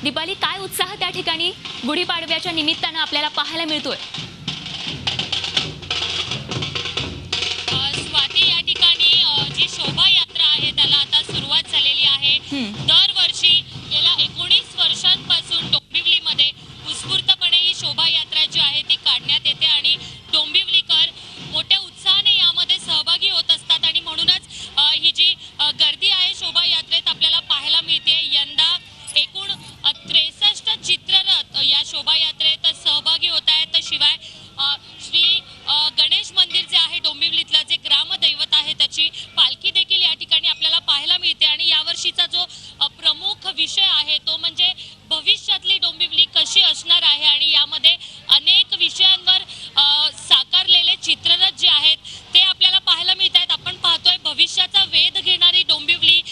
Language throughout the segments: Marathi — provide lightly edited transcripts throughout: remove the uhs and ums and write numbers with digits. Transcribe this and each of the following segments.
दीपाली, काय उत्साह त्या ठिकाणी गुढीपाडव्याच्या निमित्तानं आपल्याला पाहायला मिळतोय? स्वाती, या ठिकाणी जी शोभायात्रा आहे त्याला आता सुरुवात झालेली आहे। दरवर्षी गेल्या 19 वर्षांपासून डोंबिवलीमध्ये उत्स्फूर्तपणे ही शोभायात्रा जी आहे ती काढण्यात येते आणि डोंबिवलीकर मोठ्या उत्साहाने यामध्ये सहभागी होत असतात आणि म्हणूनच ही जी गर्दी आहे शोभायात्रेत आपल्याला पाहायला मिळते। यंदा एकूण 63 चित्ररथ या शोभायात्रेत सहभागी होत आहेत। शिवाय श्री गणेश मंदिर जे आहे डोंबिवलीतलं जे ग्रामदैवत आहे त्याची पालखी देखील या ठिकाणी आपल्याला पाहायला मिळते आणि यावर्षीचा जो प्रमुख विषय आहे तो म्हणजे भविष्यातली डोंबिवली कशी असणार आहे आणि यामध्ये अनेक विषयांवर साकारलेले चित्ररथ जे आहेत ते आपल्याला पाहायला मिळत आहेत। आपण पाहतोय भविष्याचा वेध घेणारी डोंबिवली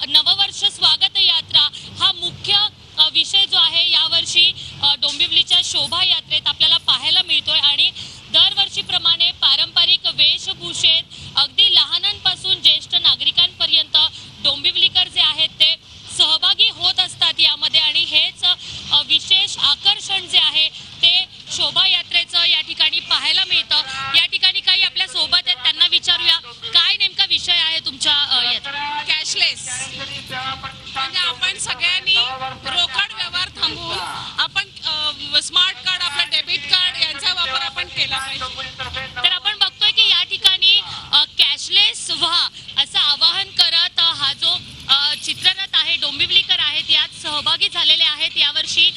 नववर्ष स्वागत यात्रा हा मुख्य विषय जो आहे यावर्षी डोंबिवलीच्या शोभायात्रेत आपल्याला पाहायला मिळतोय आणि दरवर्षीप्रमाणे पारंपरिक वेशभूषेत अगदी लहानांपासून ज्येष्ठ नागरिकांपर्यंत डोंबिवलीकर जे आहेत ते सहभागी होत असतात यामध्ये आणि हेच विशेष आकर्षण जे आहे ते शोभायात्रेचं या ठिकाणी पाहायला मिळतं। या ठिकाणी काही आपल्या सोबत आहेत, त्यांना विचारूया काय नेमका विषय आहे तुमच्या यात्रेत? कॅशलेस म्हणजे आपण सगळ्यांनी रोकड व्यवहार थांबवून आपण स्मार्ट कार्ड, आपलं डेबिट कार्ड यांचा वापर आपण केला पाहिजे। तर आपण बघतोय की या ठिकाणी कॅशलेस व्हा असं आवाहन करत हा जो चित्ररथ आहे डोंबिवलीकर आहेत यात सहभागी झालेले आहेत। यावर्षी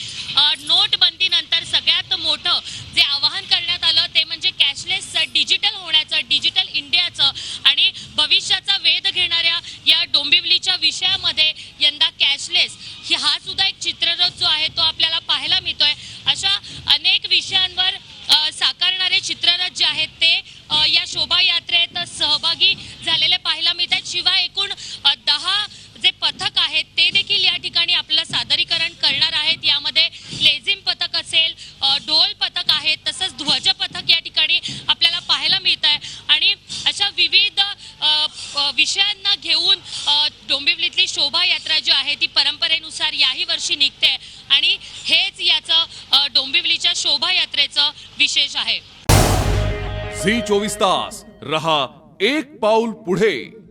नोटबंदीनंतर सगळ्यात मोठं जे आवाहन करण्यात आलं ते म्हणजे कॅशलेस डिजिटल होण्याचं, डिजिटल इंडियाचं आणि भविष्याचा वेध घेणाऱ्या या डोंबिवलीच्या विषयामध्ये यंदा कॅशलेस हा सुद्धा एक चित्ररथ जो आहे तो आपल्याला पाहायला मिळतोय। अशा अनेक विषयांवर साकारणारे चित्ररथ जे आहेत ते या शोभायात्रेत सहभागी झालेले पाहायला मिळत आहेत। शिवाय एकूण 10 जे पथक आहेत ते देखील या ठिकाणी आपलं सादरीकरण करणार आहेत। यामध्ये लेझिम पथक असेल, ढोल पथक आहेत, तसंच ध्वज पथक या ठिकाणी आपल्याला पाहायला मिळत आहे आणि अशा विविध विषयांना घेऊन डोंबिवलीतली शोभायात्रा जी आहे ती परंपरेनुसार याही वर्षी निघते आणि हेच याचं डोंबिवलीच्या शोभायात्रेचं विशेष आहे। झी 24 तास रहा एक पाऊल पुढे।